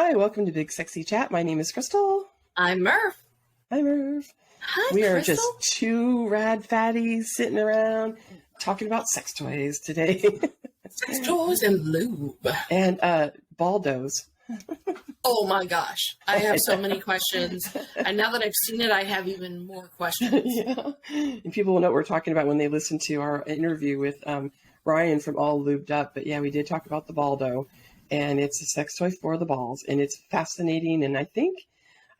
Hi, welcome to Big Sexy Chat. My name is Crystal. I'm Merf. Hi, Merv. Hi, we Crystal. are just two rad fatties sitting around talking about sex toys today. Sex toys and lube. And BallDos. Oh my gosh. I have so many questions. And now that I've seen it, I have even more questions. Yeah. And people will know what we're talking about when they listen to our interview with Ryan from All Lubed Up. But yeah, we did talk about the BallDo. And it's a sex toy for the balls. And it's fascinating. And I think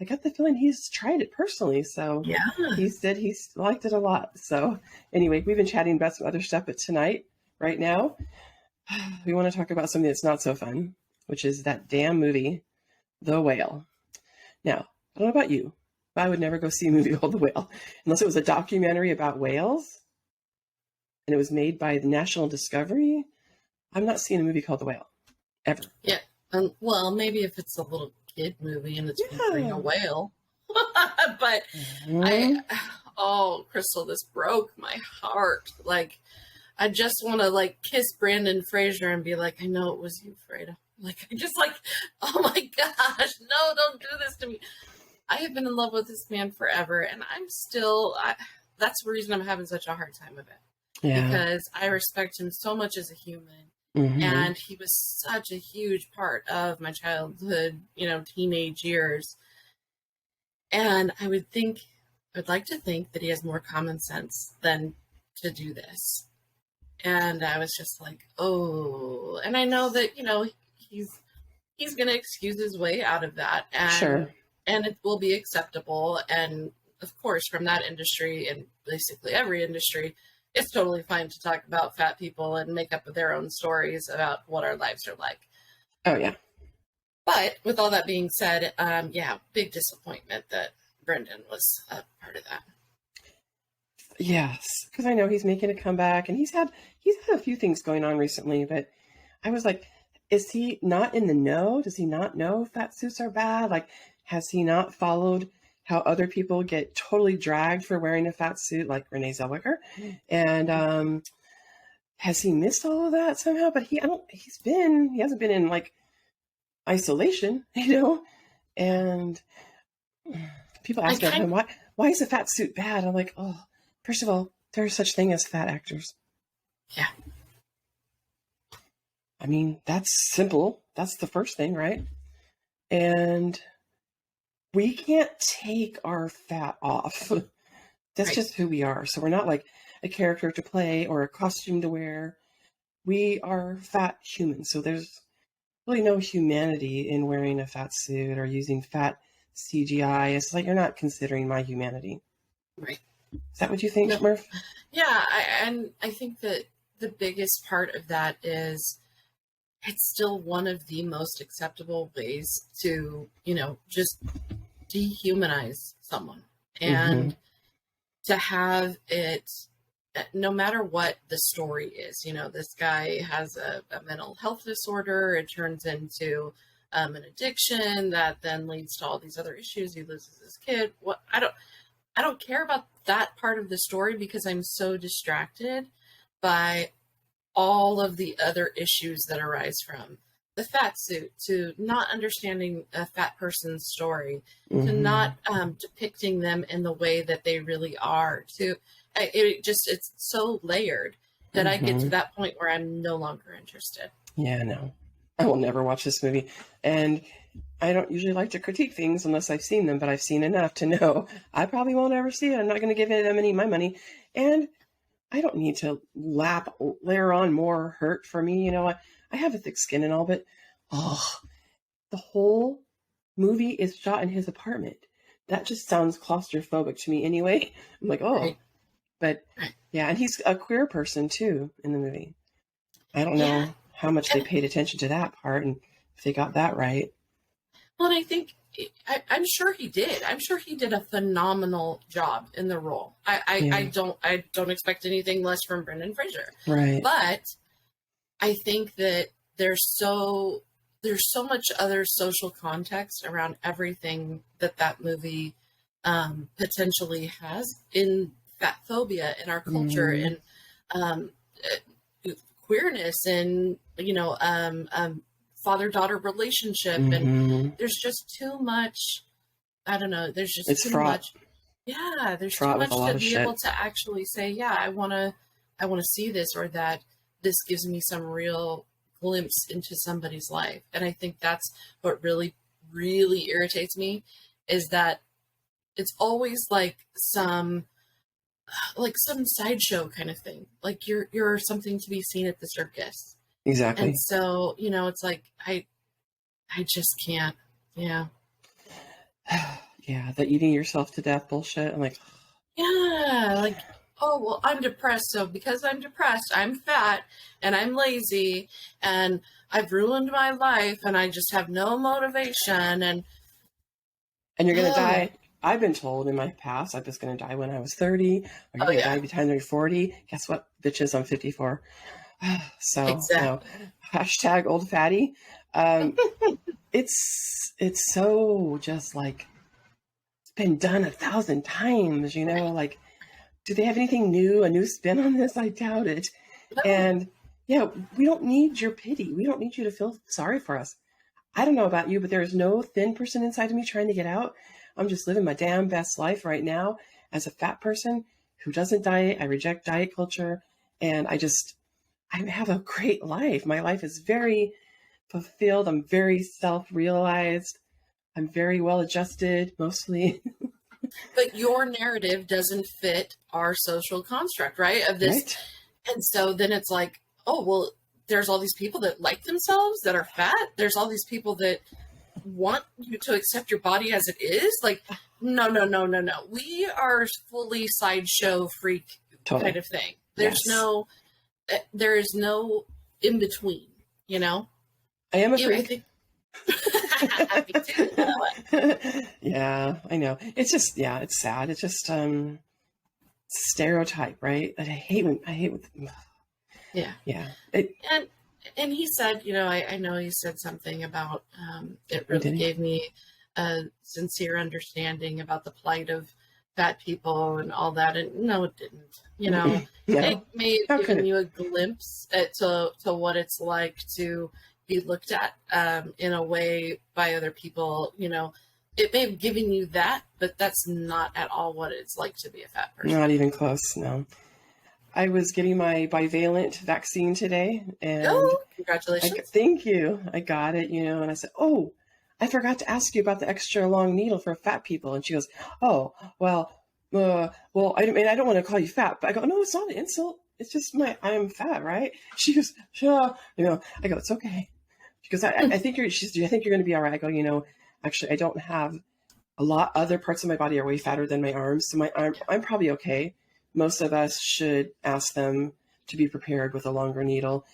I got the feeling he's tried it personally. So yeah, he said he's liked it a lot. So anyway, we've been chatting about some other stuff. But tonight, right now, we want to talk about something that's not so fun, which is that damn movie, The Whale. Now, I don't know about you, but I would never go see a movie called The Whale unless it was a documentary about whales and it was made by the National Discovery. I'm not seeing a movie called The Whale. Ever. Yeah. Well, maybe if it's a little kid movie and it's featuring a whale. But Crystal, this broke my heart. Like, I just want to kiss Brendan Fraser and be like, I know it was you, Freda. Oh my gosh, no, don't do this to me. I have been in love with this man forever, and I'm still, that's the reason I'm having such a hard time with it. Yeah. Because I respect him so much as a human. Mm-hmm. And he was such a huge part of my childhood, teenage years. And I would like to think that he has more common sense than to do this. And I was just like, oh, and I know that, he's going to excuse his way out of that. And, sure. And it will be acceptable. And of course, from that industry and basically every industry, it's totally fine to talk about fat people and make up their own stories about what our lives are like. Oh, yeah. But with all that being said, big disappointment that Brendan was a part of that. Yes, because I know he's making a comeback, and he's had a few things going on recently, but I was like, is he not in the know? Does he not know fat suits are bad? Like, has he not followed how other people get totally dragged for wearing a fat suit, like Renee Zellweger? And has he missed all of that somehow? But he hasn't been in isolation, and people ask him, why is a fat suit bad? I'm like, oh, first of all, there's such thing as fat actors. Yeah. I mean, that's simple. That's the first thing, right? And we can't take our fat off. That's just who we are. So we're not like a character to play or a costume to wear. We are fat humans. So there's really no humanity in wearing a fat suit or using fat CGI. It's like you're not considering my humanity. Right. Is that what you think, Merf? Yeah, I think that the biggest part of that is it's still one of the most acceptable ways to, just dehumanize someone. And to have it, no matter what the story is, this guy has a mental health disorder. It turns into an addiction that then leads to all these other issues. He loses his kid. I don't care about that part of the story because I'm so distracted by all of the other issues that arise from the fat suit, to not understanding a fat person's story, to not depicting them in the way that they really are. It's so layered that I get to that point where I'm no longer interested. Yeah, no, I will never watch this movie. And I don't usually like to critique things unless I've seen them, but I've seen enough to know I probably won't ever see it. I'm not going to give them any of my money. And I don't need to layer on more hurt for me. I have a thick skin and all, but the whole movie is shot in his apartment. That just sounds claustrophobic to me anyway. I'm like, but yeah. And he's a queer person too in the movie. I don't know how much they paid attention to that part and if they got that right. Well, and I think I'm sure he did. I'm sure he did a phenomenal job in the role. I don't expect anything less from Brendan Fraser. Right. But I think that there's so much other social context around everything that movie potentially has in fat phobia in our culture and queerness and father-daughter relationship. And there's just too much, I don't know, there's just It's too fraught. much. Yeah, there's Fraught too with much a lot to of be shit. able to actually say, yeah, I want to see this, or that this gives me some real glimpse into somebody's life. And I think that's what really, really irritates me, is that it's always like some sideshow kind of thing. Like you're something to be seen at the circus. Exactly. And so, you know, it's like, I just can't. Yeah. Yeah, the eating yourself to death bullshit. I'm like, Yeah, like, oh, well, I'm depressed. So because I'm depressed, I'm fat and I'm lazy and I've ruined my life and I just have no motivation. And you're going to die. I've been told in my past, I was going to die when I was 30, or you're going to die by the time you're 40. Guess what, bitches? I'm 54. So, exactly. Hashtag old fatty. It's so just like, it's been done 1,000 times, you know, like, do they have anything new, a new spin on this? I doubt it. No. And yeah, we don't need your pity. We don't need you to feel sorry for us. I don't know about you, but there is no thin person inside of me trying to get out. I'm just living my damn best life right now as a fat person who doesn't diet. I reject diet culture. And I have a great life. My life is very fulfilled. I'm very self-realized. I'm very well adjusted, mostly. But your narrative doesn't fit our social construct, right? Of this. Right? And so then it's like, oh, well, there's all these people that like themselves that are fat. There's all these people that want you to accept your body as it is. Like, no. We are fully sideshow freak kind of thing. There's there is no in between, you know? I am a freak. I think me too. Yeah, I know. It's just, it's sad. It's just stereotype, right? I hate when yeah. And he said, you know, I know he said something about it really gave me a sincere understanding about the plight of fat people and all that. And no, it didn't. You know, it may have given you a glimpse to what it's like to be looked at in a way by other people. You know, it may have given you that, but that's not at all what it's like to be a fat person. Not even close, no. I was getting my bivalent vaccine today, and congratulations. Thank you. I got it, you know, and I said, oh, I forgot to ask you about the extra long needle for fat people. And she goes, oh, well, I don't want to call you fat, but I go, no, it's not an insult. It's just I'm fat, right? She goes, sure. You know, I go, it's okay. She goes, I think I think you're going to be all right. I go, you know, actually, I don't have a lot. Other parts of my body are way fatter than my arms. So I'm probably okay. Most of us should ask them to be prepared with a longer needle.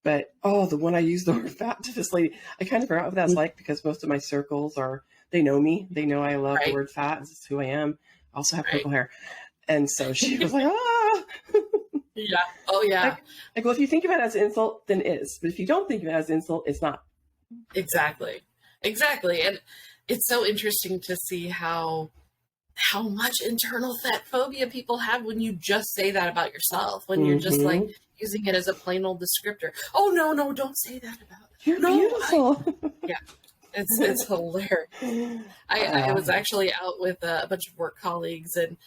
But, the one I used the word fat to this lady, I kind of forgot what that's like, because most of my circles they know me. They know I love the word fat. This is who I am. I also have purple hair. And so she was like, Yeah. Oh, yeah. I go, if you think of it as an insult, then it is. But if you don't think of it as an insult, it's not. Exactly. And it's so interesting to see how much internal fat phobia people have when you just say that about yourself, when you're just like using it as a plain old descriptor. Oh, no, don't say that about it. You're beautiful. It's hilarious. I was actually out with a bunch of work colleagues, and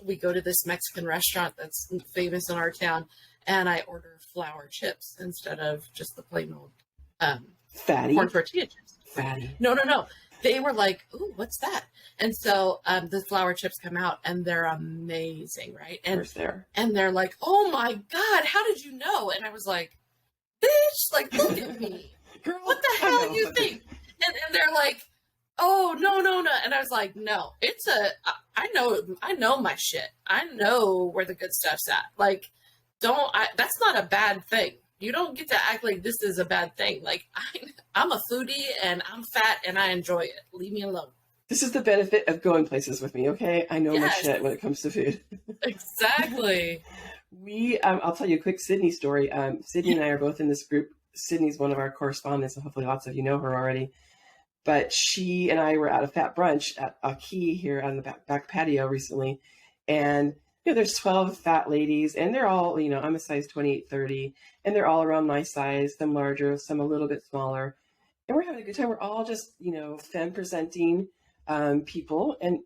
we go to this Mexican restaurant that's famous in our town, and I order flour chips instead of just the plain old fatty corn tortilla chips. Fatty. No. They were like, ooh, what's that? And so the flour chips come out, and they're amazing, right? And they're like, oh my God, how did you know? And I was like, bitch, like, look at me. Girl, what the hell do you think? And they're like, oh, no. And I was like, no, I know my shit. I know where the good stuff's at. Like, that's not a bad thing. You don't get to act like this is a bad thing. Like, I'm a foodie and I'm fat and I enjoy it. Leave me alone. This is the benefit of going places with me, okay? I know my shit when it comes to food. Exactly. I'll tell you a quick Sydney story. Sydney and I are both in this group. Sydney's one of our correspondents, and hopefully lots of you know her already. But she and I were at a fat brunch at a key here on the back patio recently. And there's 12 fat ladies, and they're all, I'm a size 28, 30, and they're all around my size, some larger, some a little bit smaller. And we're having a good time. We're all just, femme presenting people. And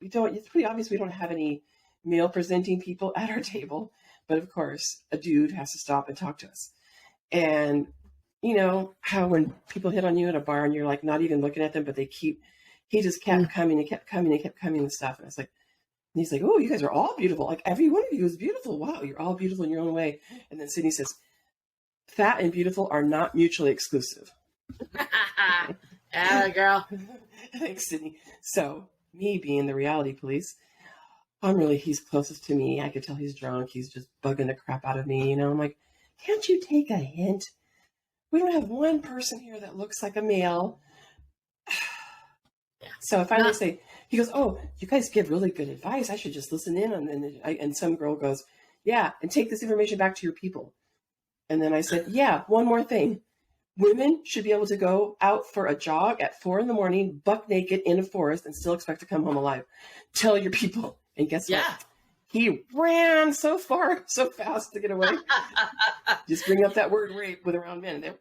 it's pretty obvious we don't have any male presenting people at our table. But of course, a dude has to stop and talk to us. And how when people hit on you at a bar and you're like not even looking at them, but he just kept coming and kept coming and kept coming and stuff. And it's like, and he's like, oh, you guys are all beautiful. Like every one of you is beautiful. Wow, you're all beautiful in your own way. And then Sydney says, fat and beautiful are not mutually exclusive. Yeah, girl. Thanks, Sydney. So me being the reality police, he's closest to me. I could tell he's drunk. He's just bugging the crap out of me. I'm like, can't you take a hint? We don't have one person here that looks like a male. So I finally say, he goes, oh, you guys give really good advice. I should just listen in. And some girl goes, yeah, and take this information back to your people. And then I said, yeah, one more thing. Women should be able to go out for a jog at 4 a.m, buck naked in a forest, and still expect to come home alive. Tell your people. And guess what? He ran so far, so fast to get away. Just bring up that word rape with around men. And they're,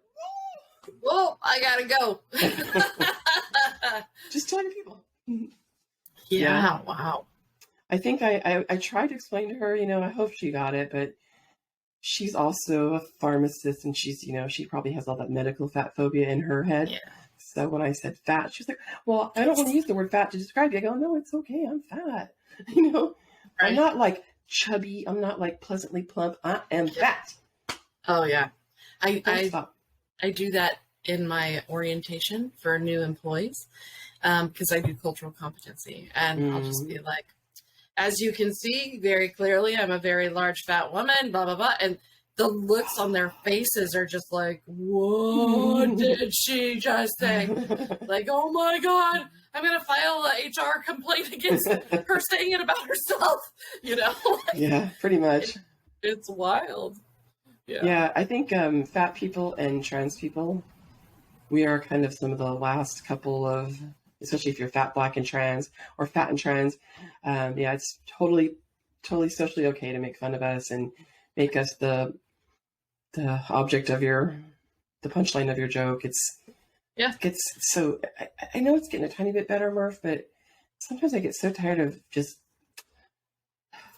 whoa, I gotta go. Just tell your people. Yeah, wow. I think I tried to explain to her, I hope she got it, but she's also a pharmacist, and she's, she probably has all that medical fat phobia in her head. Yeah. So when I said fat, she was like, well, I don't want to use the word fat to describe you. I go, no, it's okay. I'm fat. Right. I'm not like chubby. I'm not like pleasantly plump. I am fat. Oh yeah. I do that in my orientation for new employees. Because I do cultural competency, and I'll just be like, as you can see very clearly, I'm a very large fat woman, blah, blah, blah. And the looks on their faces are just like, what did she just say? Like, oh my God, I'm going to file an HR complaint against her saying it about herself, Yeah, pretty much. It's wild. Yeah, I think fat people and trans people, we are kind of some of the last couple of, especially if you're fat, black, and trans, or fat and trans. It's totally socially okay to make fun of us and make us the object of the punchline of your joke. So I know it's getting a tiny bit better, Merf, but sometimes I get so tired of just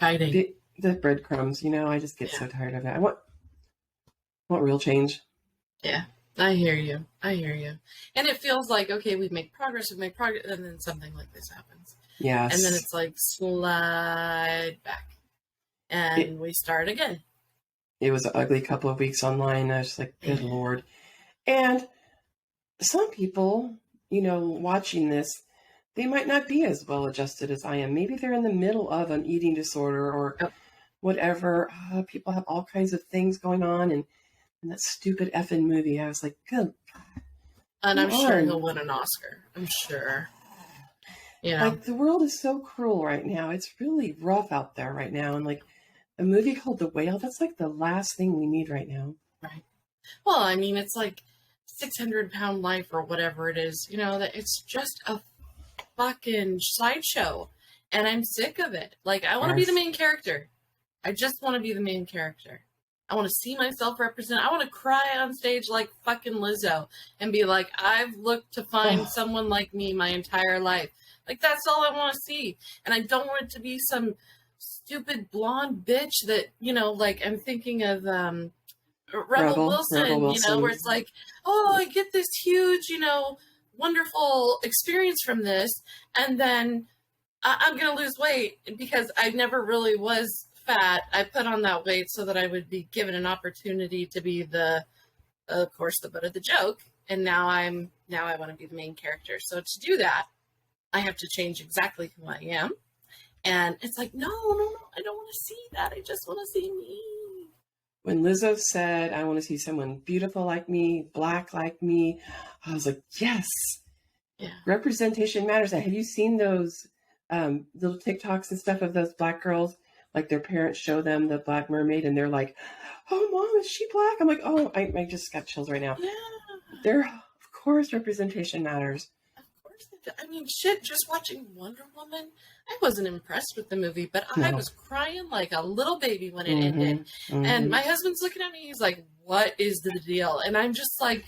fighting the breadcrumbs. I just get so tired of it. I want real change. Yeah. I hear you. And it feels like, okay, we've made progress, and then something like this happens. Yes. And then it's like, slide back. And we start again. It was an ugly couple of weeks online. I was just like, good Lord. And some people, watching this, they might not be as well adjusted as I am. Maybe they're in the middle of an eating disorder or whatever. People have all kinds of things going on, and that stupid effing movie, I was like, good God. And I'm sure he'll win an Oscar. I'm sure. Like, the world is so cruel right now. It's really rough out there right now. And like a movie called The Whale, that's like the last thing we need right now. Right. Well, I mean, it's like 600-pound life or whatever it is. That it's just a fucking sideshow. And I'm sick of it. Like, I want to be the main character. I just want to be the main character. I want to see myself represented. I want to cry on stage like fucking Lizzo and be like, I've looked to find someone like me my entire life. Like, that's all I want to see. And I don't want it to be some stupid blonde bitch that, like, I'm thinking of Rebel Wilson, where it's like, oh, I get this huge, wonderful experience from this. And then I'm going to lose weight because I never really was fat. I put on that weight so that I would be given an opportunity to be the butt of the joke. And now I want to be the main character. So to do that, I have to change exactly who I am. And it's like, no, I don't want to see that. I just want to see me. When Lizzo said, I want to see someone beautiful like me, black like me, I was like, yes. Yeah. Representation matters. Have you seen those little TikToks and stuff of those black girls? Like, their parents show them the Black Mermaid, and they're like, oh, Mom, is she black? I'm like, oh, I just got chills right now. Yeah. Of course, representation matters. Of course it I mean, shit, just watching Wonder Woman, I wasn't impressed with the movie, but I No. was crying like a little baby when it Mm-hmm. ended. Mm-hmm. And my husband's looking at me, he's like, what is the deal? And I'm just like,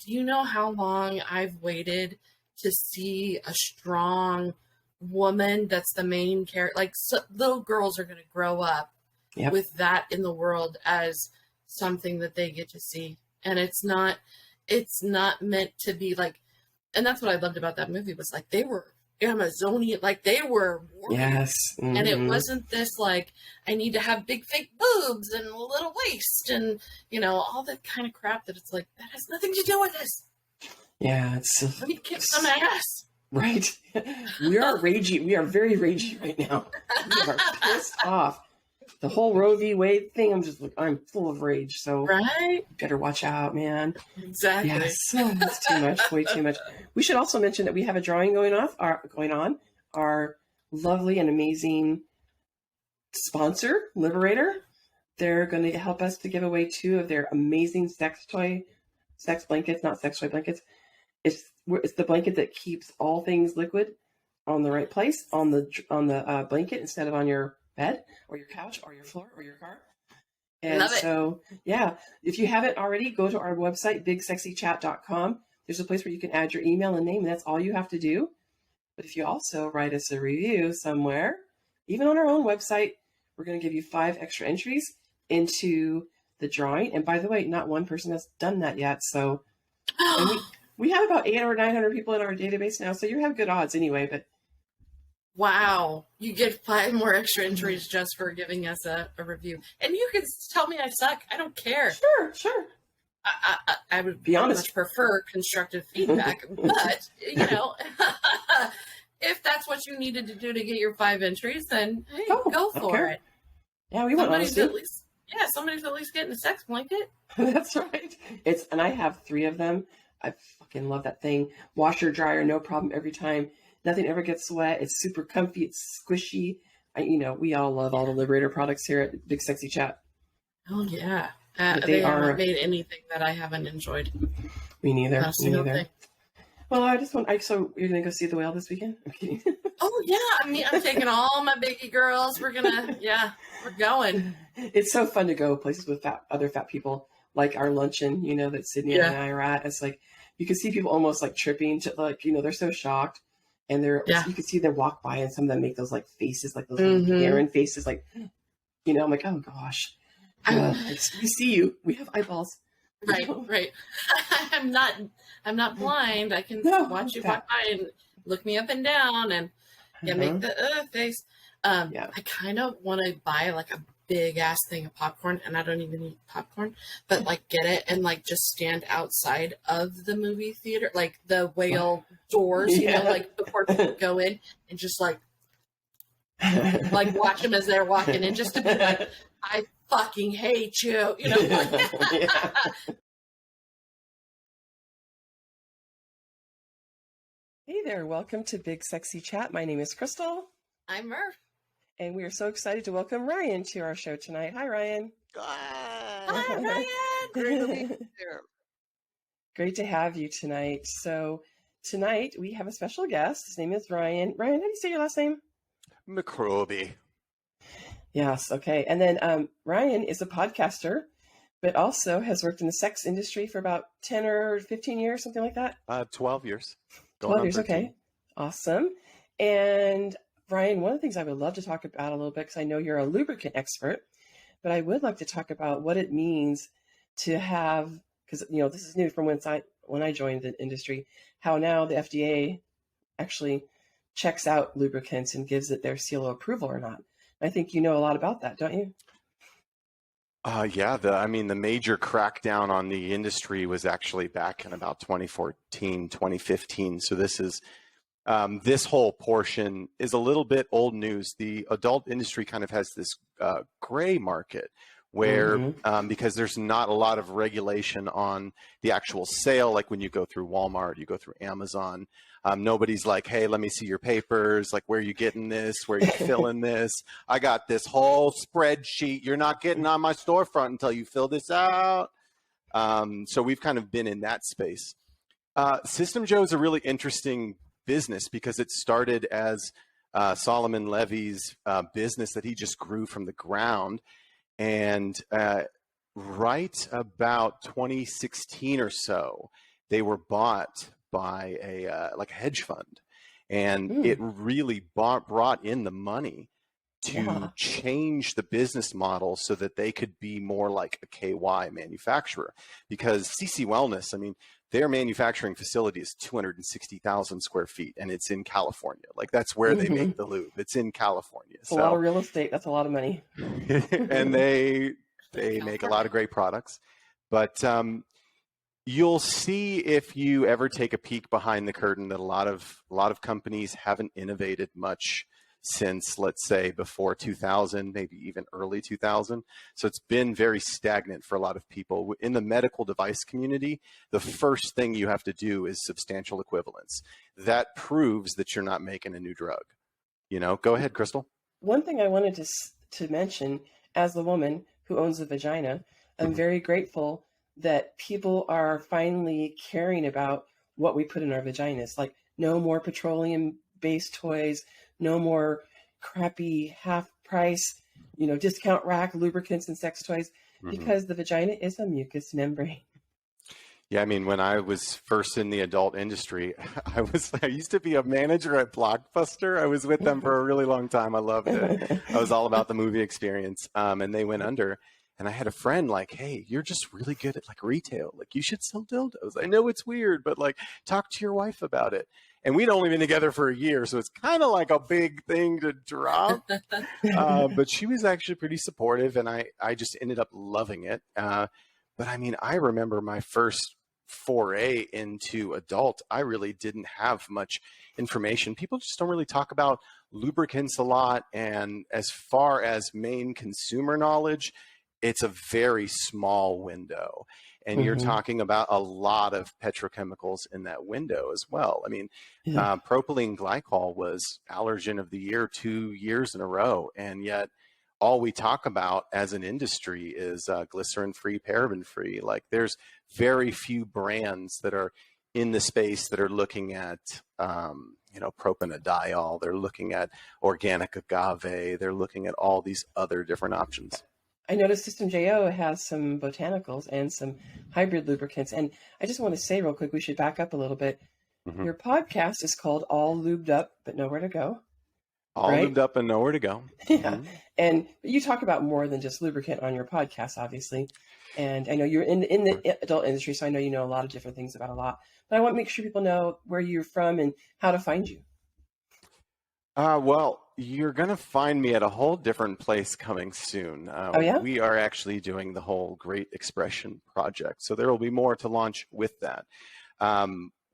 do you know how long I've waited to see a strong woman that's the main character? Like, little girls are going to grow up Yep. with that in the world as something that they get to see. And it's not meant to be like, and that's what I loved about that movie was like, they were Amazonian, like they were warriors. Yes. Mm-hmm. And it wasn't this like, I need to have big fake boobs and a little waist and, you know, all that kind of crap that it's like, that has nothing to do with this. Yeah. It's Let me kick some ass. right. We are ragey. We are very ragey right now. We are pissed off. The whole Roe v. Wade thing, I'm full of rage. So Right? better watch out, man. Exactly. Yes, that's too much, way too much. We should also mention that we have a drawing going on. Our lovely and amazing sponsor, Liberator. They're going to help us to give away 2 of their amazing sex blankets, not sex toy blankets. It's the blanket that keeps all things liquid on the right place on the blanket instead of on your bed or your couch or your floor or your car. And Love it. so, yeah, if you haven't already, go to our website, BigSexyChat.com. There's a place where you can add your email and name, and that's all you have to do. But if you also write us a review somewhere, even on our own website, we're going to give you 5 extra entries into the drawing. And by the way, not one person has done that yet. So and we have about 800 or 900 people in our database now. So you have good odds anyway, but wow, you get 5 more extra entries just for giving us a review. And you can tell me I suck. I don't care. Sure. I would Be honest. much prefer constructive feedback. But, you know, if that's what you needed to do to get your 5 entries, then hey, go for it. Yeah, we want honesty. Somebody's at least getting a sex blanket. That's right. And I have 3 of them. I fucking love that thing. Washer, dryer, no problem every time. Nothing ever gets wet. It's super comfy. It's squishy. We all love all the Liberator products here at Big Sexy Chat. Oh, yeah. They haven't made anything that I haven't enjoyed. Me neither. Not a single thing. Well, so you're going to go see the whale this weekend? I'm kidding. Oh, yeah. I mean, I'm taking all my biggie girls. We're going. It's so fun to go places with other fat people, like our luncheon, that Sydney and I are at. It's like, you can see people almost like tripping to like, they're so shocked. And you can see them walk by and some of them make those like faces, like those Karen faces, like, I'm like, oh gosh. We see you. We have eyeballs. Right. I'm not blind. I can watch you walk by and look me up and down and make the face. I kind of want to buy like a big ass thing of popcorn, and I don't even eat popcorn, but like get it and like just stand outside of the movie theater, like the whale doors, like before people go in, and just like watch them as they're walking in, just to be like, I fucking hate you, Hey there, welcome to Big Sexy Chat. My name is Crystal. I'm Merf. And we are so excited to welcome Ryan to our show tonight. Hi, Ryan. Hi, Ryan. Great to be here. Great to have you tonight. So tonight we have a special guest. His name is Ryan. Ryan, how do you say your last name? McRoby. Yes, okay. And then Ryan is a podcaster, but also has worked in the sex industry for about 10 or 15 years, something like that? 12 years. 12 years, okay. Awesome. And Ryan, one of the things I would love to talk about a little bit, because I know you're a lubricant expert, but I would like to talk about what it means to have, because this is new from when I joined the industry, how now the FDA actually checks out lubricants and gives it their seal of approval or not. I think you know a lot about that, don't you? The major crackdown on the industry was actually back in about 2014, 2015. So this whole portion is a little bit old news. The adult industry kind of has this gray market where because there's not a lot of regulation on the actual sale, like when you go through Walmart, you go through Amazon, nobody's like, hey, let me see your papers, like where are you getting this, where are you filling this, I got this whole spreadsheet, you're not getting on my storefront until you fill this out. So we've kind of been in that space. System Joe is a really interesting business because it started as Solomon Levy's business that he just grew from the ground. And right about 2016 or so, they were bought by a like a hedge fund, and it really brought in the money to change the business model so that they could be more like a KY manufacturer. Because CC Wellness, I mean, their manufacturing facility is 260,000 square feet, and it's in California. Like, that's where they make the lube. It's in California. It's a lot of real estate. That's a lot of money. And they make a lot of great products. But you'll see, if you ever take a peek behind the curtain, that a lot of companies haven't innovated much since, let's say, before 2000, maybe even early 2000. So it's been very stagnant for a lot of people. In the medical device community, the first thing you have to do is substantial equivalence. That proves that you're not making a new drug. You know, go ahead, Crystal. One thing I wanted to mention, as the woman who owns a vagina, I'm very grateful that people are finally caring about what we put in our vaginas. Like, no more petroleum-based toys, no more crappy half-price, discount rack lubricants and sex toys, because the vagina is a mucous membrane. Yeah, I mean, when I was first in the adult industry, I used to be a manager at Blockbuster. I was with them for a really long time. I loved it. I was all about the movie experience, and they went under. And I had a friend like, hey, you're just really good at like retail. Like, you should sell dildos. I know it's weird, but like, talk to your wife about it. And we'd only been together for a year, so it's kind of like a big thing to drop. But she was actually pretty supportive, and I just ended up loving it. But I mean, I remember my first foray into adult, I really didn't have much information. People just don't really talk about lubricants a lot. And as far as main consumer knowledge, it's a very small window. And you're talking about a lot of petrochemicals in that window as well. I mean, propylene glycol was allergen of the year 2 years in a row. And yet all we talk about as an industry is glycerin-free, paraben-free. Like, there's very few brands that are in the space that are looking at, propanediol. They're looking at organic agave. They're looking at all these other different options. I noticed System JO has some botanicals and some hybrid lubricants. And I just want to say real quick, we should back up a little bit. Your podcast is called All Lubed Up, but Nowhere to Go. All Lubed Up and Nowhere to Go. Yeah. And you talk about more than just lubricant on your podcast, obviously. And I know you're in the adult industry, so I know you know a lot of different things about a lot. But I want to make sure people know where you're from and how to find you. Well, you're going to find me at a whole different place coming soon. Oh, yeah? We are actually doing the whole Great Expression project. So there will be more to launch with that.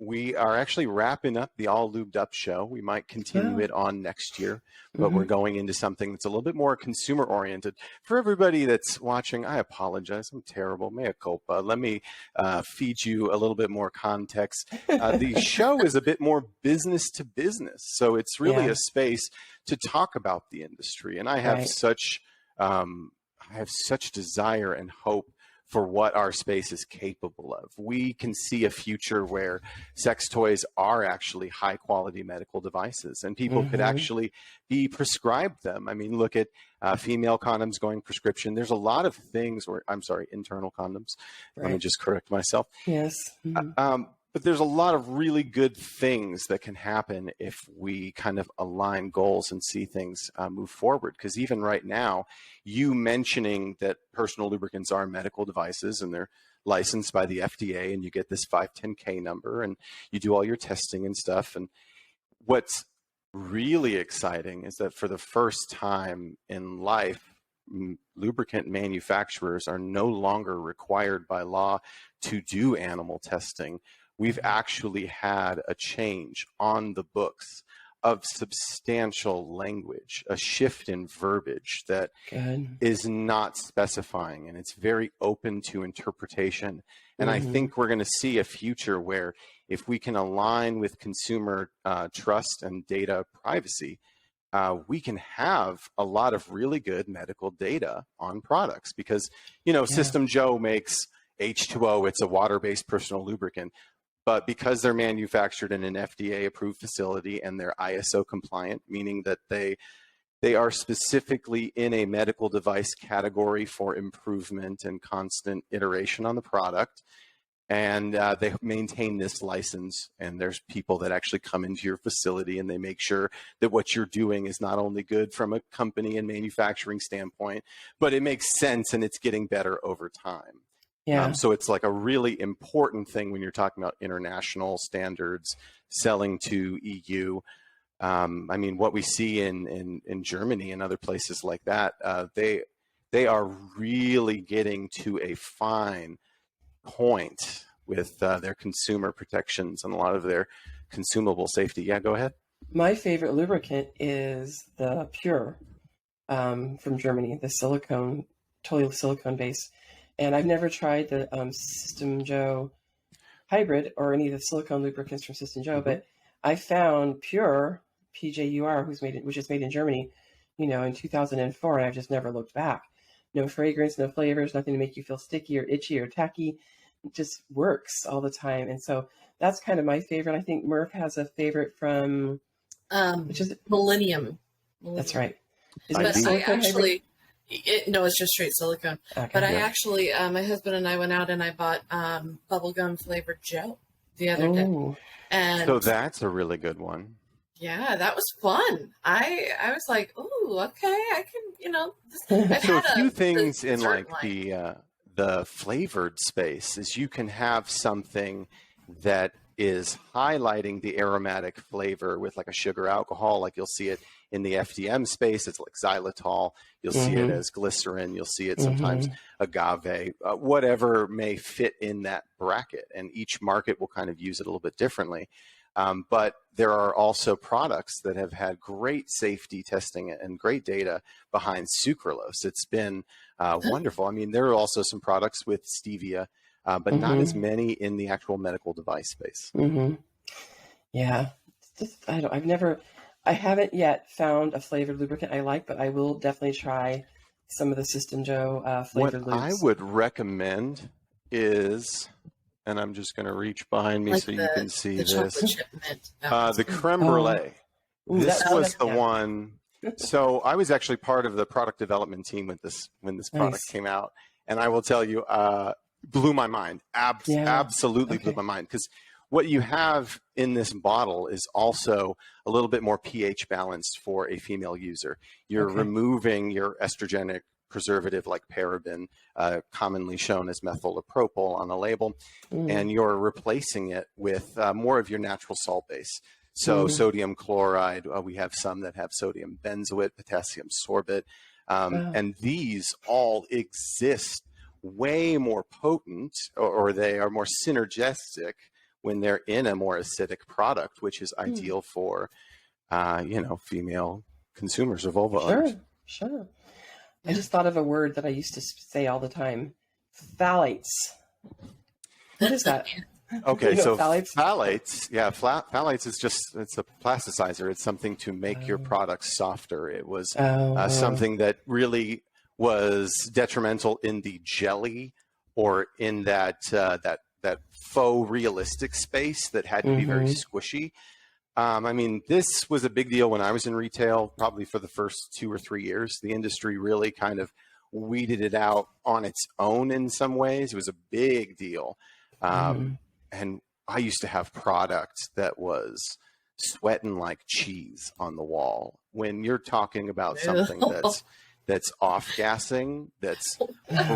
We are actually wrapping up the All Lubed Up show. We might continue it on next year, but we're going into something that's a little bit more consumer oriented. For everybody that's watching, I apologize. I'm terrible. Mea culpa. Let me feed you a little bit more context. The show is a bit more business to business. So it's really a space to talk about the industry. And I have such desire and hope for what our space is capable of. We can see a future where sex toys are actually high quality medical devices, and people could actually be prescribed them. I mean, look at female condoms going prescription. There's a lot of things where, I'm sorry, internal condoms. Let me just correct myself. Yes. But there's a lot of really good things that can happen if we kind of align goals and see things move forward. Because even right now, you mentioning that personal lubricants are medical devices and they're licensed by the FDA, and you get this 510K number and you do all your testing and stuff. And what's really exciting is that for the first time in life, lubricant manufacturers are no longer required by law to do animal testing. We've actually had a change on the books of substantial language, a shift in verbiage that is not specifying, and it's very open to interpretation. And I think we're going to see a future where if we can align with consumer trust and data privacy, we can have a lot of really good medical data on products. Because, System Joe makes H2O, it's a water-based personal lubricant. but because they're manufactured in an FDA approved facility and they're ISO compliant, meaning that they are specifically in a medical device category for improvement and constant iteration on the product. And they maintain this license, and there's people that actually come into your facility and they make sure that what you're doing is not only good from a company and manufacturing standpoint, but it makes sense and it's getting better over time. Yeah. So it's like a really important thing when you're talking about international standards, selling to EU. I mean, what we see in Germany and other places like that, they are really getting to a fine point with their consumer protections and a lot of their consumable safety. Yeah, go ahead. My favorite lubricant is the Pure from Germany, the silicone, totally silicone base. And I've never tried the System Joe hybrid or any of the silicone lubricants from System Joe, but I found Pure, PJUR, which is made in Germany, in 2004, and I've just never looked back. No fragrance, no flavors, nothing to make you feel sticky or itchy or tacky. It just works all the time. And so that's kind of my favorite. I think Merf has a favorite from which is Millennium. That's right. Is But it I actually, hybrid? no, it's just straight silicone. Okay. But I actually, my husband and I went out and I bought bubblegum flavored gel the other day. And so that's a really good one. Yeah, that was fun. I was like, "Ooh, okay, I can, I've So had a few things in like line. the flavored space is you can have something that is highlighting the aromatic flavor with like a sugar alcohol, like you'll see it in the FDM space. It's like xylitol. You'll see it as glycerin. You'll see it sometimes agave, whatever may fit in that bracket. And each market will kind of use it a little bit differently. But there are also products that have had great safety testing and great data behind sucralose. It's been wonderful. I mean, there are also some products with stevia, but not as many in the actual medical device space. Yeah, I haven't yet found a flavored lubricant I like, but I will definitely try some of the System Joe flavored lubes. What I would recommend is, and I'm just going to reach behind me Like so you can see this. The creme brulee. This was the one. So I was actually part of the product development team when this product came out, and I will tell you, blew my mind. Absolutely blew my mind, because what you have in this bottle is also a little bit more pH balanced for a female user. You're removing your estrogenic preservative like paraben, commonly shown as methyl or propyl on a label, and you're replacing it with more of your natural salt base. So sodium chloride, we have some that have sodium benzoate, potassium sorbate, and these all exist way more potent, or they are more synergistic when they're in a more acidic product, which is ideal for, female consumers or vulva owners. Sure. I just thought of a word that I used to say all the time: phthalates. What is that? Okay, so phthalates? Phthalates is it's a plasticizer. It's something to make your products softer. It was something that really was detrimental in the jelly or in that faux realistic space that had to be very squishy. I mean, this was a big deal when I was in retail, probably for the first 2 or 3 years. The industry really kind of weeded it out on its own in some ways. It was a big deal. And I used to have product that was sweating like cheese on the wall. When you're talking about something that's off-gassing, that's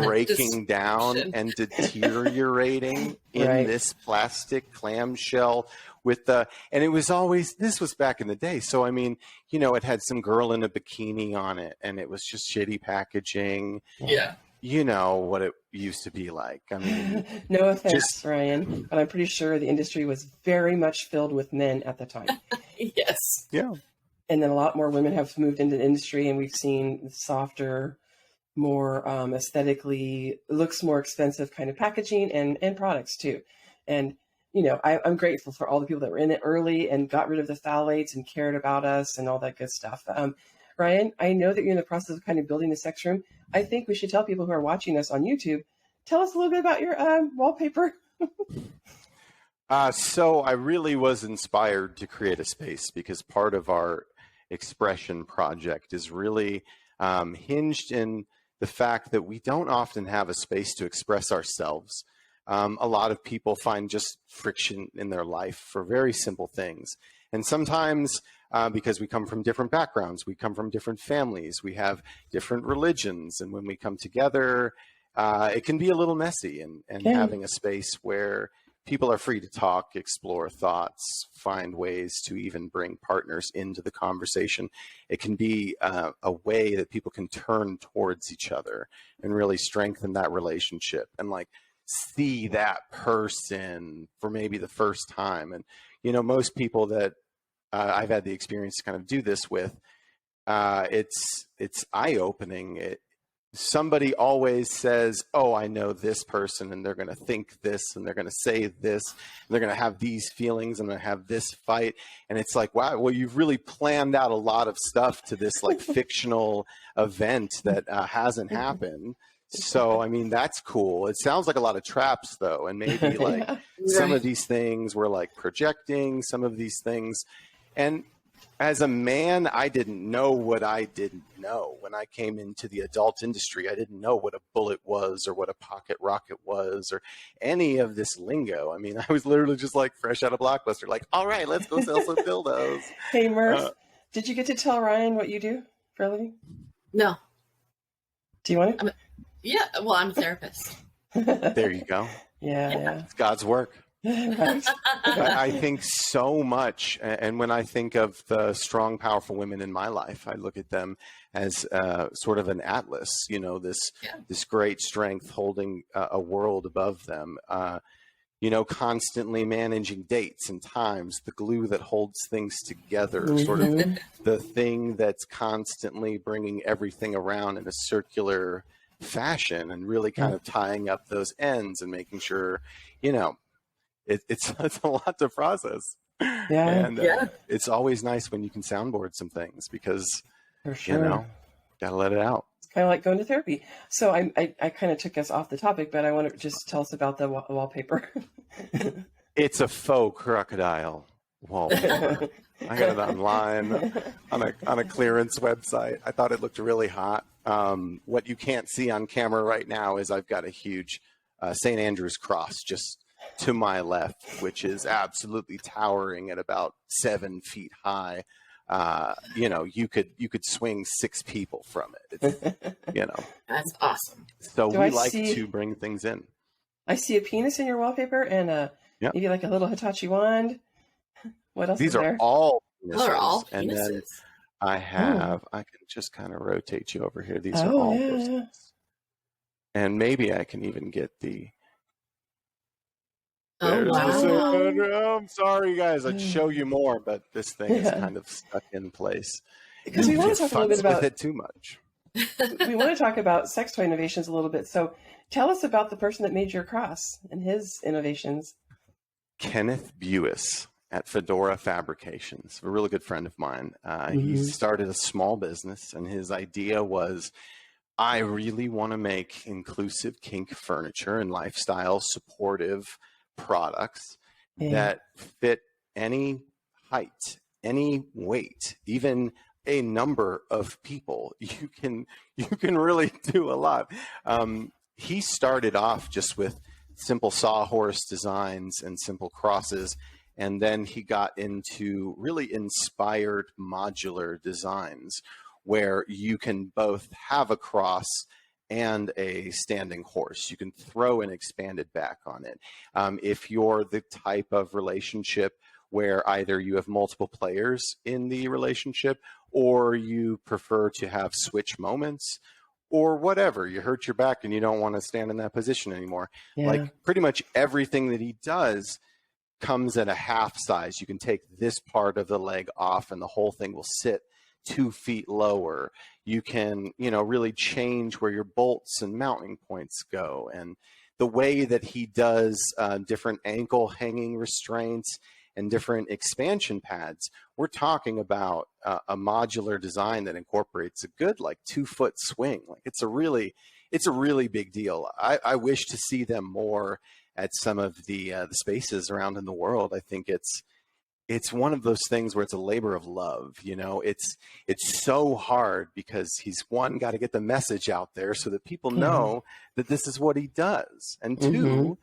breaking down and deteriorating in this plastic clamshell and it was always, this was back in the day. So, I mean, it had some girl in a bikini on it, and it was just shitty packaging. Yeah. You know what it used to be like. I mean, no offense, Ryan, but I'm pretty sure the industry was very much filled with men at the time. Yes. Yeah. And then a lot more women have moved into the industry, and we've seen softer, more aesthetically, looks more expensive kind of packaging and products too. And, I'm grateful for all the people that were in it early and got rid of the phthalates and cared about us and all that good stuff. Ryan, I know that you're in the process of kind of building a sex room. I think we should tell people who are watching us on YouTube, tell us a little bit about your wallpaper. So I really was inspired to create a space because part of our expression project is really hinged in the fact that we don't often have a space to express ourselves. A lot of people find just friction in their life for very simple things. And sometimes because we come from different backgrounds, we come from different families, we have different religions. And when we come together, it can be a little messy, and having a space where people are free to talk, explore thoughts, find ways to even bring partners into the conversation. It can be a way that people can turn towards each other and really strengthen that relationship and like see that person for maybe the first time. And, you know, most people that I've had the experience to kind of do this with, it's eye-opening. Somebody always says, oh, I know this person, and they're going to think this, and they're going to say this, and they're going to have these feelings, and they have this fight. And it's like, wow, well, you've really planned out a lot of stuff to this like fictional event that hasn't happened. So, I mean, that's cool. It sounds like a lot of traps, though. And maybe like some of these things were like projecting some of these things. And as a man, I didn't know what I didn't know when I came into the adult industry. I didn't know what a bullet was or what a pocket rocket was or any of this lingo. I mean, I was literally just like fresh out of Blockbuster, like, all right, let's go sell some dildos. Hey, Merf, did you get to tell Ryan what you do for a living? No. Do you want to? Yeah, well, I'm a therapist. There you go. Yeah. It's God's work. Right. I think so much, and when I think of the strong, powerful women in my life, I look at them as sort of an atlas, you know, this great strength holding a world above them, you know, constantly managing dates and times, the glue that holds things together, sort of the thing that's constantly bringing everything around in a circular fashion and really kind of tying up those ends and making sure, you know, it's a lot to process. And it's always nice when you can soundboard some things because, for sure, you know, gotta let it out. It's kind of like going to therapy. So I kind of took us off the topic, but I want to just tell us about the wallpaper. It's a faux crocodile wallpaper. I got it online on a clearance website. I thought it looked really hot. What you can't see on camera right now is I've got a huge St. Andrew's cross just to my left, which is absolutely towering at about 7 feet high. You know, you could swing 6 people from it. It's, you know, that's awesome. So we like to bring things in. I see a penis in your wallpaper and maybe like a little Hitachi wand. What else? These are there? all penises. Those are all penises. And then I can just kind of rotate you over here. These are all penises. And maybe I can even get the. I'm sorry, guys. I'd show you more, but this thing is kind of stuck in place. Because we want to talk a little bit about it too much. We want to talk about sex toy innovations a little bit. So tell us about the person that made your cross and his innovations. Kenneth Buis at Fedora Fabrications, a really good friend of mine. He started a small business, and his idea was, I really want to make inclusive kink furniture and lifestyle supportive products that fit any height, any weight, even a number of people. You can really do a lot. He started off just with simple sawhorse designs and simple crosses, and then he got into really inspired modular designs where you can both have a cross and a standing horse. You can throw an expanded back on it. If you're the type of relationship where either you have multiple players in the relationship or you prefer to have switch moments or whatever, you hurt your back and you don't want to stand in that position anymore. Like pretty much everything that he does comes at a half size. You can take this part of the leg off and the whole thing will sit 2 feet lower. You can, you know, really change where your bolts and mounting points go. And the way that he does different ankle hanging restraints and different expansion pads, we're talking about a modular design that incorporates a good like 2 foot swing. Like it's a really big deal. I wish to see them more at some of the spaces around in the world, I think it's one of those things where it's a labor of love. You know, it's so hard because he's, one, got to get the message out there so that people know that this is what he does. And two,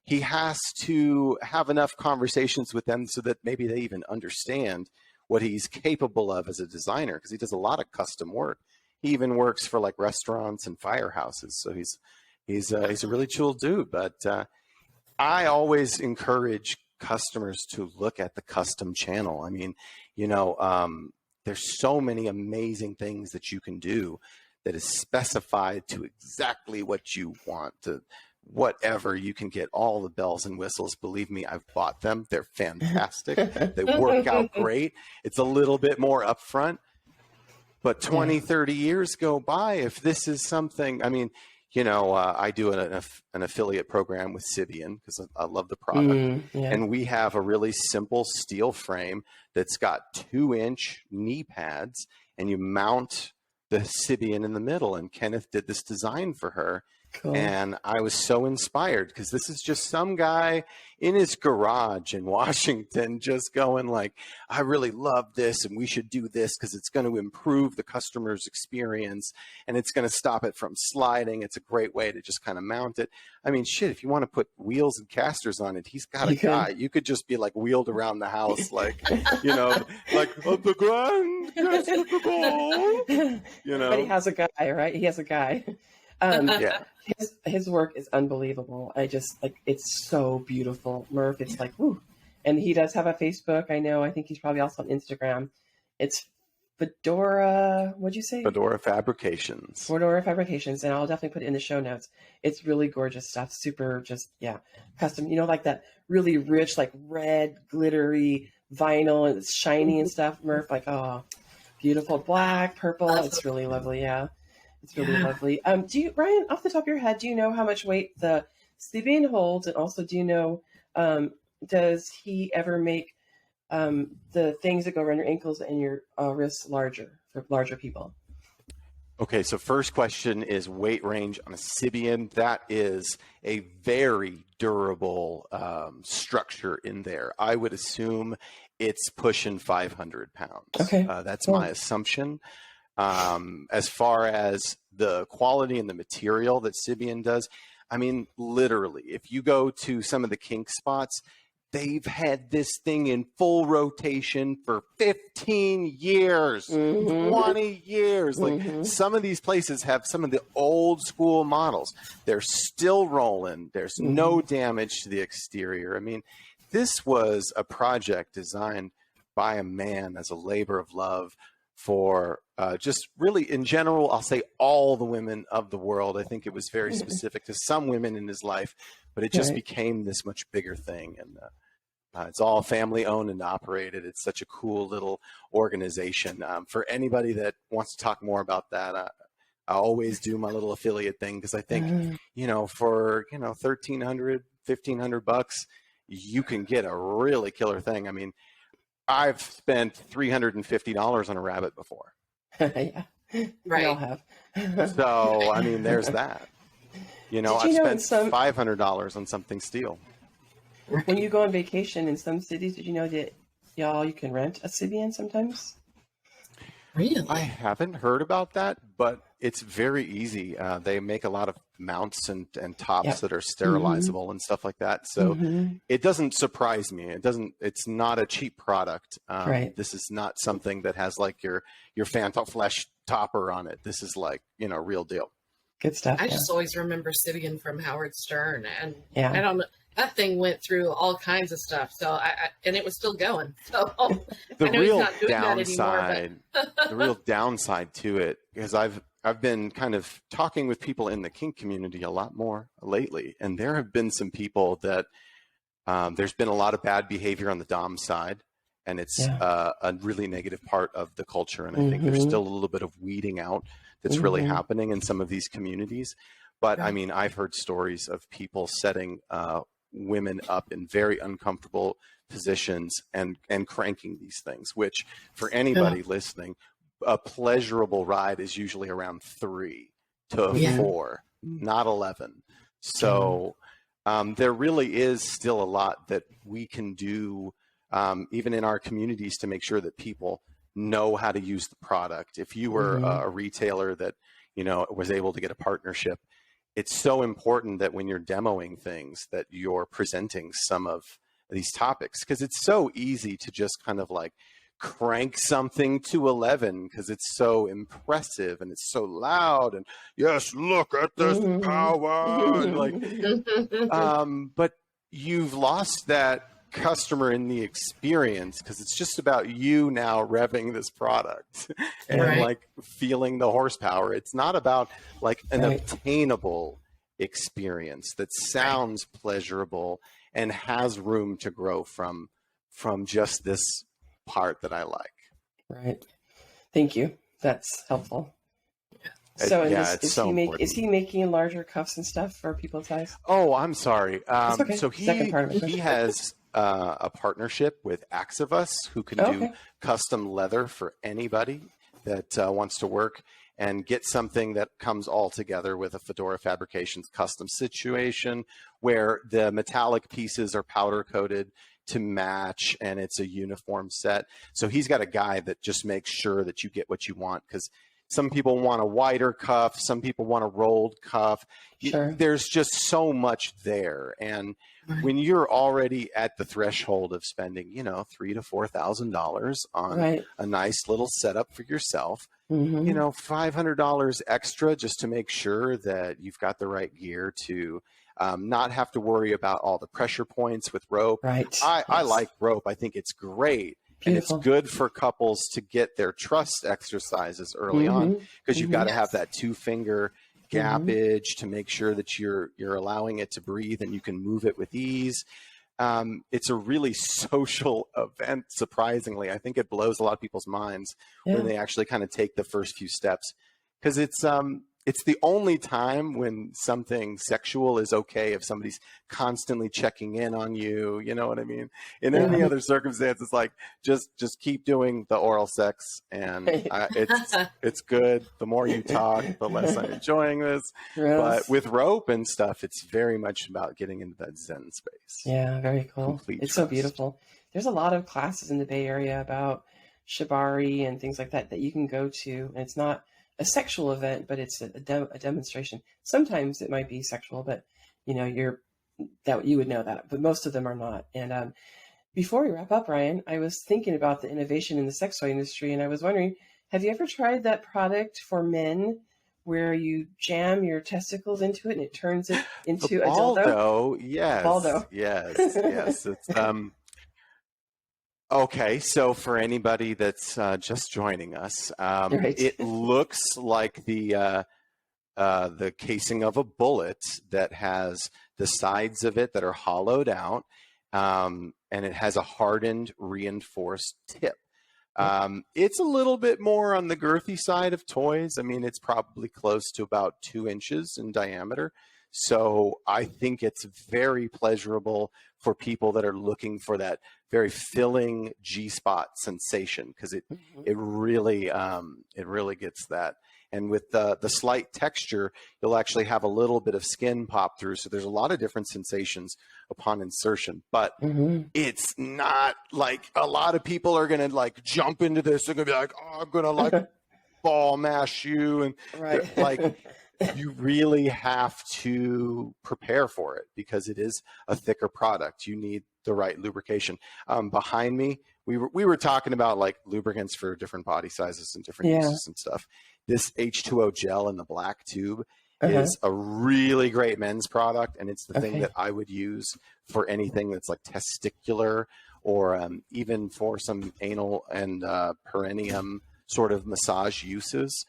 he has to have enough conversations with them so that maybe they even understand what he's capable of as a designer, because he does a lot of custom work. He even works for like restaurants and firehouses. So he's a really chill dude. But I always encourage customers to look at the custom channel. I mean, you know, there's so many amazing things that you can do that is specified to exactly what you want, to whatever. You can get all the bells and whistles. Believe me, I've bought them. They're fantastic. They work out great. It's a little bit more upfront, but 20, 30 years go by. If this is something, I mean, you know, I do an affiliate program with Sibian because I love the product. And we have a really simple steel frame that's got 2-inch knee pads, and you mount the Sibian in the middle. And Kenneth did this design for her. Cool. And I was so inspired because this is just some guy in his garage in Washington just going like, I really love this and we should do this because it's going to improve the customer's experience and it's going to stop it from sliding. It's a great way to just kind of mount it. I mean, shit, if you want to put wheels and casters on it, he's got a guy. You could just be like wheeled around the house like, you know, like of the grand castle, you know. But he has a guy, right? He has a guy. His work is unbelievable. I just like, it's so beautiful. Merf, it's like, woo. And he does have a Facebook. I know. I think he's probably also on Instagram. It's Fedora. What'd you say? Fedora Fabrications. Fedora Fabrications, and I'll definitely put it in the show notes. It's really gorgeous stuff. Super, just custom. You know, like that really rich, like red, glittery vinyl, and it's shiny and stuff. Merf, like, oh, beautiful black, purple. It's really lovely. Yeah. It's really lovely. Do you, Ryan, off the top of your head, do you know how much weight the Sibian holds? And also, do you know, does he ever make the things that go around your ankles and your wrists larger for larger people? Okay, so first question is weight range on a Sibian. That is a very durable structure in there. I would assume it's pushing 500 pounds. Okay. That's my assumption. As far as the quality and the material that Sibian does, I mean, literally, if you go to some of the kink spots, they've had this thing in full rotation for 15 years, 20 years. Like some of these places have some of the old school models. They're still rolling. There's no damage to the exterior. I mean, this was a project designed by a man as a labor of love for just really in general, I'll say all the women of the world. I think it was very specific to some women in his life, but it just became this much bigger thing. And it's all family owned and operated. It's such a cool little organization. For anybody that wants to talk more about that, I always do my little affiliate thing because I think, you know, for, you know, $1,300, $1,500, you can get a really killer thing. I mean, I've spent $350 on a rabbit before. Right. We all have. So, I mean, there's that. You know, I've spent $500 on something steel. When you go on vacation in some cities, did you know that you can rent a Sibian sometimes? Really? I haven't heard about that, but it's very easy. They make a lot of mounts and tops that are sterilizable and stuff like that. So it doesn't surprise me. It's not a cheap product. This is not something that has like your Phantom Flesh topper on it. This is like, you know, real deal. Good stuff. I just always remember Sibian from Howard Stern, and I don't know. That thing went through all kinds of stuff, so and it was still going. So the I know real he's not doing downside, that anymore, the real downside to it, because I've been kind of talking with people in the kink community a lot more lately, and there have been some people that there's been a lot of bad behavior on the dom side, and it's a really negative part of the culture, and I think there's still a little bit of weeding out that's really happening in some of these communities. But I mean, I've heard stories of people setting women up in very uncomfortable positions and cranking these things, which for anybody listening, a pleasurable ride is usually around 3 to 4, not 11. So there really is still a lot that we can do, even in our communities, to make sure that people know how to use the product. If you were a retailer that, you know, was able to get a partnership, it's so important that when you're demoing things that you're presenting some of these topics, because it's so easy to just kind of like crank something to 11 because it's so impressive and it's so loud and yes, look at this power, and like but you've lost that customer in the experience because it's just about you now revving this product and like feeling the horsepower. It's not about like an obtainable experience that sounds pleasurable and has room to grow from just this part that I like. Right. Thank you. That's helpful. So is he making larger cuffs and stuff for people's size? Oh, I'm sorry. Okay. So he has a partnership with Axivus, who can do custom leather for anybody that wants to work and get something that comes all together with a Fedora Fabrications custom situation where the metallic pieces are powder coated to match and it's a uniform set. So he's got a guy that just makes sure that you get what you want, because some people want a wider cuff, some people want a rolled cuff. There's just so much there. And when you're already at the threshold of spending, you know, $3,000 to $4,000 on a nice little setup for yourself, you know, $500 extra just to make sure that you've got the right gear to not have to worry about all the pressure points with rope. I like rope. I think it's great. And it's good for couples to get their trust exercises early on, because you've got to have that 2-finger gappage to make sure that you're allowing it to breathe and you can move it with ease. It's a really social event, surprisingly. I think it blows a lot of people's minds when they actually kind of take the first few steps, because it's the only time when something sexual is okay if somebody's constantly checking in on you. You know what I mean? In any other circumstances, like just keep doing the oral sex, and it's good. The more you talk, the less I'm enjoying this. But with rope and stuff, it's very much about getting into that Zen space. Yeah, very cool. Complete it's trust. So beautiful. There's a lot of classes in the Bay Area about shibari and things like that that you can go to, and it's not a sexual event, but it's a demonstration. Sometimes it might be sexual, but you know, you would know that, but most of them are not. And before we wrap up, Ryan, I was thinking about the innovation in the sex toy industry, and I was wondering, have you ever tried that product for men where you jam your testicles into it and it turns it into a dildo? BallDo, yes. BallDo. Yes. It's okay, so for anybody that's just joining us, it looks like the casing of a bullet that has the sides of it that are hollowed out, and it has a hardened, reinforced tip. It's a little bit more on the girthy side of toys. I mean, it's probably close to about 2 inches in diameter. So I think it's very pleasurable for people that are looking for that very filling G-spot sensation, because it really gets that. And with the slight texture, you'll actually have a little bit of skin pop through. So there's a lot of different sensations upon insertion, but it's not like a lot of people are going to like jump into this. They're going to be like, oh, I'm going to like ball mash you. And like, you really have to prepare for it because it is a thicker product. You need the right lubrication. Behind me, we were talking about like lubricants for different body sizes and different uses and stuff. This H2O gel in the black tube is a really great men's product, and it's the thing that I would use for anything that's like testicular, or even for some anal and perineum sort of massage uses.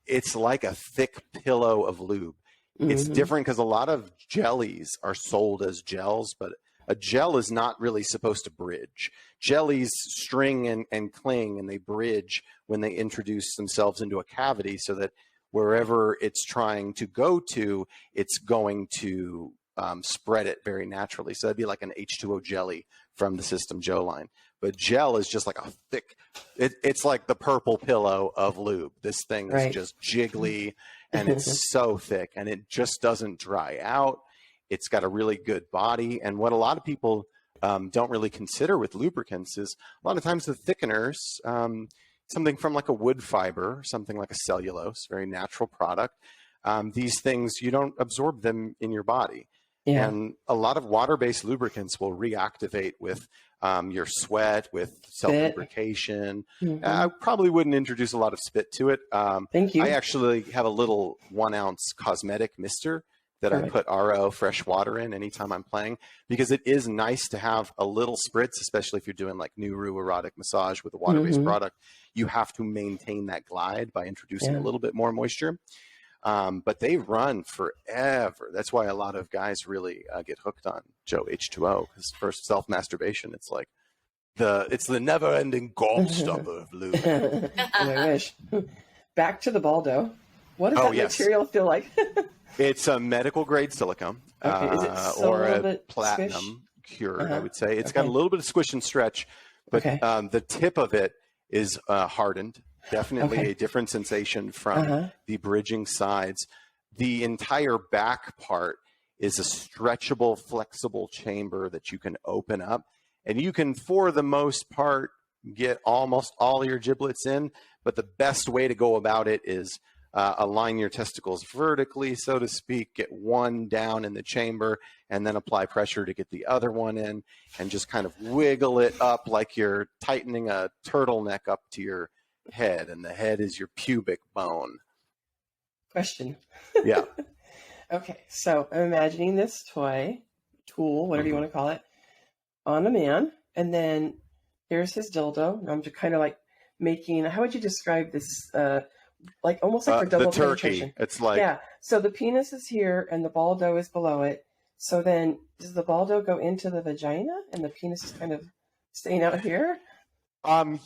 It's like a thick pillow of lube. It's different because a lot of jellies are sold as gels, but a gel is not really supposed to bridge. Jellies string and cling, and they bridge when they introduce themselves into a cavity, so that wherever it's trying to go to, it's going to spread it very naturally. So that'd be like an H2O jelly from the System Joe line. But gel is just like a thick, it's like the purple pillow of lube. This thing is just jiggly, and it's so thick, and it just doesn't dry out. It's got a really good body. And what a lot of people don't really consider with lubricants is a lot of times the thickeners, something from like a wood fiber, something like a cellulose, very natural product. These things, you don't absorb them in your body. Yeah. And a lot of water-based lubricants will reactivate with your sweat, with self-lubrication. I probably wouldn't introduce a lot of spit to it. Thank you. I actually have a little 1 ounce cosmetic mister that I put RO fresh water in anytime I'm playing, because it is nice to have a little spritz, especially if you're doing like Nuru erotic massage with a water-based product. You have to maintain that glide by introducing a little bit more moisture. But they run forever. That's why a lot of guys really get hooked on Joe H2O, because for self-masturbation, it's like it's the never-ending gobstopper of lube. I wish. Back to the BallDo. What does that material feel like? It's a medical grade silicone, is it or a bit platinum squish? cured, I would say. It's got a little bit of squish and stretch, but the tip of it is hardened. Definitely a different sensation from the bridging sides. The entire back part is a stretchable, flexible chamber that you can open up, and you can, for the most part, get almost all your giblets in. But the best way to go about it is align your testicles vertically, so to speak, get one down in the chamber, and then apply pressure to get the other one in, and just kind of wiggle it up like you're tightening a turtleneck up to your head, and the head is your pubic bone. Question. Yeah. Okay, so I'm imagining this tool, whatever you want to call it, on a man, and then here's his dildo. I'm just kind of like making, how would you describe this? Like almost like for double the turkey. penetration. It's like, so the penis is here and the BallDo is below it. So then does the BallDo go into the vagina and the penis is kind of staying out here?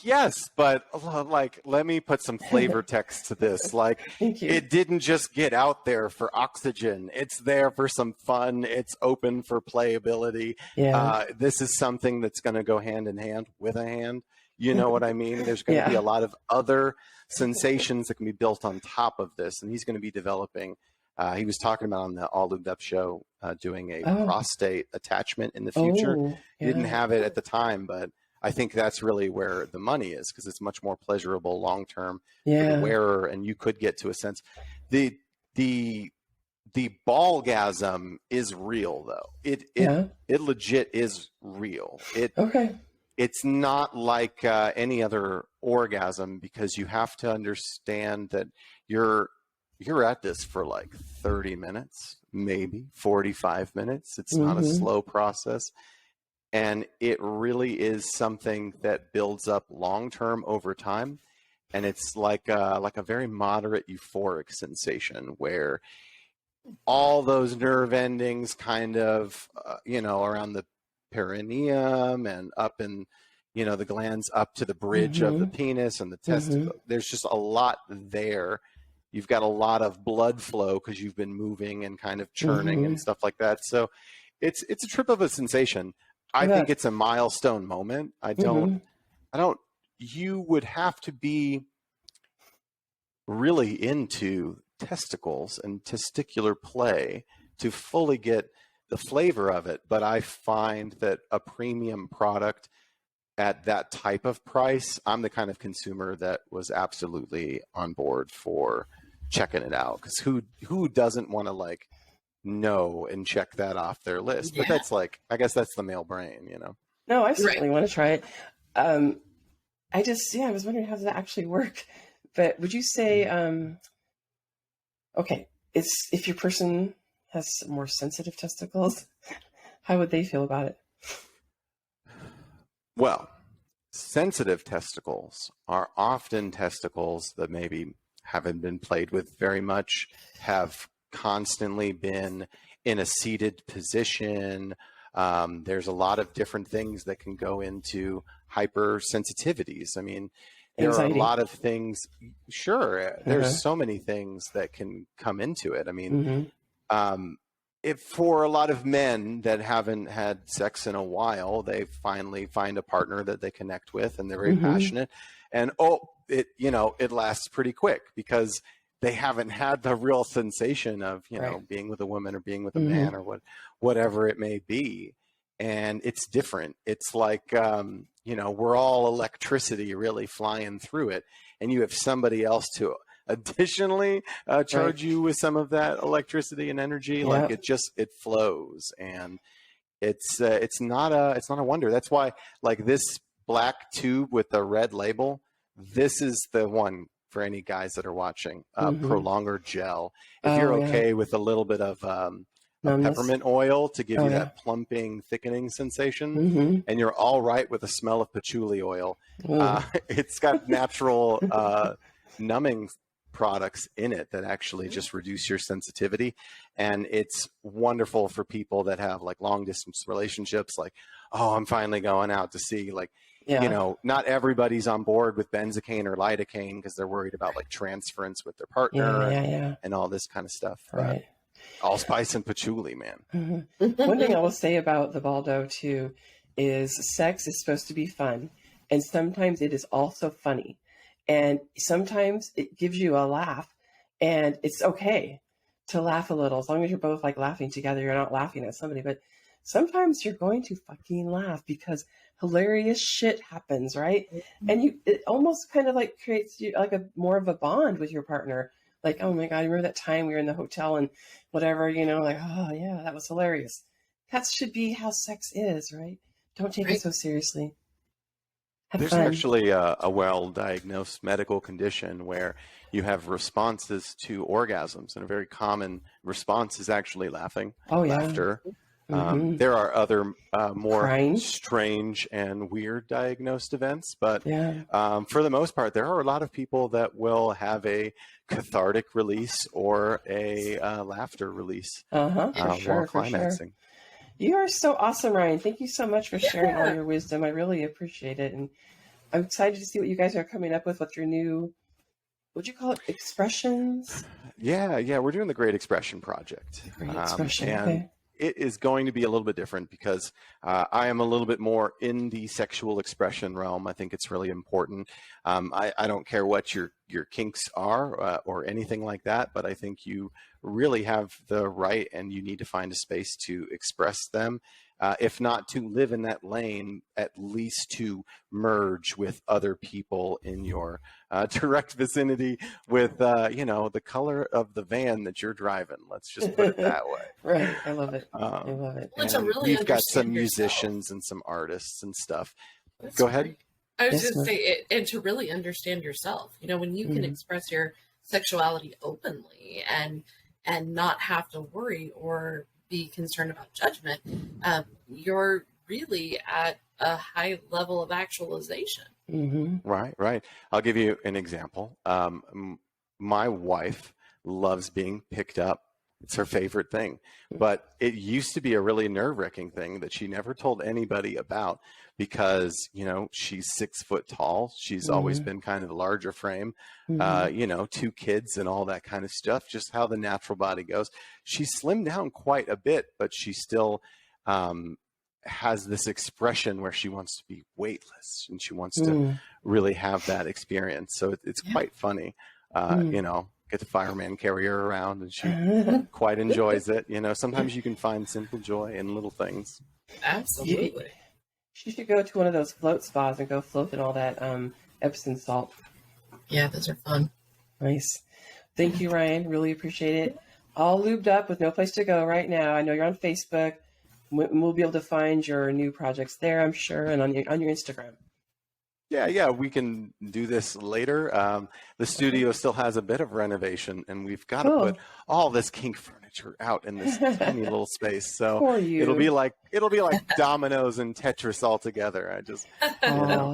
Yes, but like, let me put some flavor text to this. Like, Thank you. It didn't just get out there for oxygen. It's there for some fun. It's open for playability. Yeah. This is something that's going to go hand in hand with a hand. You know what I mean? There's going to be a lot of other sensations that can be built on top of this, and he's going to be developing. He was talking about on the All Lubed Up show doing a prostate attachment in the future. He didn't have it at the time, but I think that's really where the money is, because it's much more pleasurable long term for the wearer, and you could get to a sense. The ballgasm is real, though. It legit is real. It's not like any other orgasm, because you have to understand that you're at this for like 30 minutes, maybe 45 minutes. It's not a slow process. And it really is something that builds up long-term over time. And it's like a very moderate euphoric sensation where all those nerve endings kind of, around the perineum and up in, the glands up to the bridge of the penis and the testicle. There's just a lot there. You've got a lot of blood flow because you've been moving and kind of churning and stuff like that. So it's a trip of a sensation. I think it's a milestone moment. You would have to be really into testicles and testicular play to fully get the flavor of it. But I find that a premium product at that type of price, I'm the kind of consumer that was absolutely on board for checking it out. Because who doesn't want to know and check that off their list? But that's I guess that's the male brain, No, I certainly want to try it. I was wondering, how does that actually work? But would you say, if your person has more sensitive testicles, how would they feel about it? Well, sensitive testicles are often testicles that maybe haven't been played with very much, have constantly been in a seated position. There's a lot of different things that can go into hypersensitivities. I mean, there are a lot of things. Sure, there's so many things that can come into it. I mean, if for a lot of men that haven't had sex in a while, they finally find a partner that they connect with, and they're very passionate, and it lasts pretty quick, because they haven't had the real sensation of, you know, being with a woman or being with a man or whatever it may be. And it's different. It's like, you know, we're all electricity really flying through it. And you have somebody else to additionally charge you with some of that electricity and energy. Like it flows. And it's not a wonder. That's why, like, this black tube with the red label, this is the one for any guys that are watching. Prolonger gel. If you're okay with a little bit of peppermint oil to give you that plumping, thickening sensation, and you're all right with the smell of patchouli oil, it's got natural numbing products in it that actually just reduce your sensitivity. And it's wonderful for people that have like long distance relationships, like, oh, I'm finally going out to see, like, you know, not everybody's on board with benzocaine or lidocaine because they're worried about like transference with their partner and all this kind of stuff. Allspice and patchouli, man. One thing I will say about the BallDo too is sex is supposed to be fun, and sometimes it is also funny, and sometimes it gives you a laugh, and it's okay to laugh a little as long as you're both like laughing together. You're not laughing at somebody, but sometimes you're going to fucking laugh because hilarious shit happens, right? And it almost kind of like creates you like a more of a bond with your partner. Like, oh my God, remember that time we were in the hotel and whatever, you know, like, oh yeah, that was hilarious. That should be how sex is, right? Don't take it so seriously. There's actually a well-diagnosed medical condition where you have responses to orgasms, and a very common response is actually laughing, laughter. There are other more strange and weird diagnosed events, but for the most part, there are a lot of people that will have a cathartic release or a laughter release while climaxing. You are so awesome, Ryan. Thank you so much for sharing all your wisdom. I really appreciate it. And I'm excited to see what you guys are coming up with your new, what'd you call it, expressions? Yeah, we're doing the Great Expression Project. Great Expression, and it is going to be a little bit different because I am a little bit more in the sexual expression realm. I think it's really important. I don't care what your kinks are or anything like that, but I think you really have the right and you need to find a space to express them. If not to live in that lane, at least to merge with other people in your direct vicinity with, you know, the color of the van that you're driving. Let's just put it that way. Right. I love it. I love it. We've got some musicians and some artists and stuff. Go ahead. Great. I was just going to say, and to really understand yourself, you know, when you can express your sexuality openly and not have to worry or be concerned about judgment, you're really at a high level of actualization. Right. I'll give you an example. My wife loves being picked up. It's her favorite thing, but it used to be a really nerve-wracking thing that she never told anybody about because, you know, she's 6 foot tall. She's always been kind of the larger frame, you know, 2 kids and all that kind of stuff, just how the natural body goes. She slimmed down quite a bit, but she still has this expression where she wants to be weightless and she wants to really have that experience. So it's quite funny, you know. Get the fireman carry her around and she quite enjoys it. You know, sometimes you can find simple joy in little things. Absolutely. She should go to one of those float spas and go float in all that Epsom salt. Yeah, those are fun. Nice. Thank you, Ryan. Really appreciate it. All lubed up with no place to go right now. I know you're on Facebook. We'll be able to find your new projects there, I'm sure, and on your Instagram. Yeah, we can do this later. The studio still has a bit of renovation, and we've got to put all this kink furniture out in this tiny little space. So it'll be like dominoes and Tetris all together.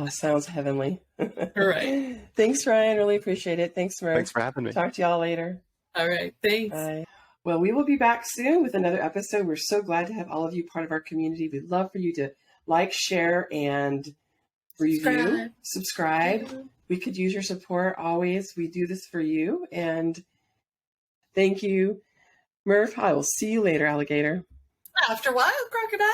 Sounds heavenly. All right. Thanks, Ryan. Really appreciate it. Thanks, Merf. Thanks for having me. Talk to y'all later. All right. Thanks. Bye. Well, we will be back soon with another episode. We're so glad to have all of you part of our community. We'd love for you to like, share, and review, subscribe. We could use your support always. We do this for you. And thank you, Merf. I will see you later, alligator. After a while, crocodile.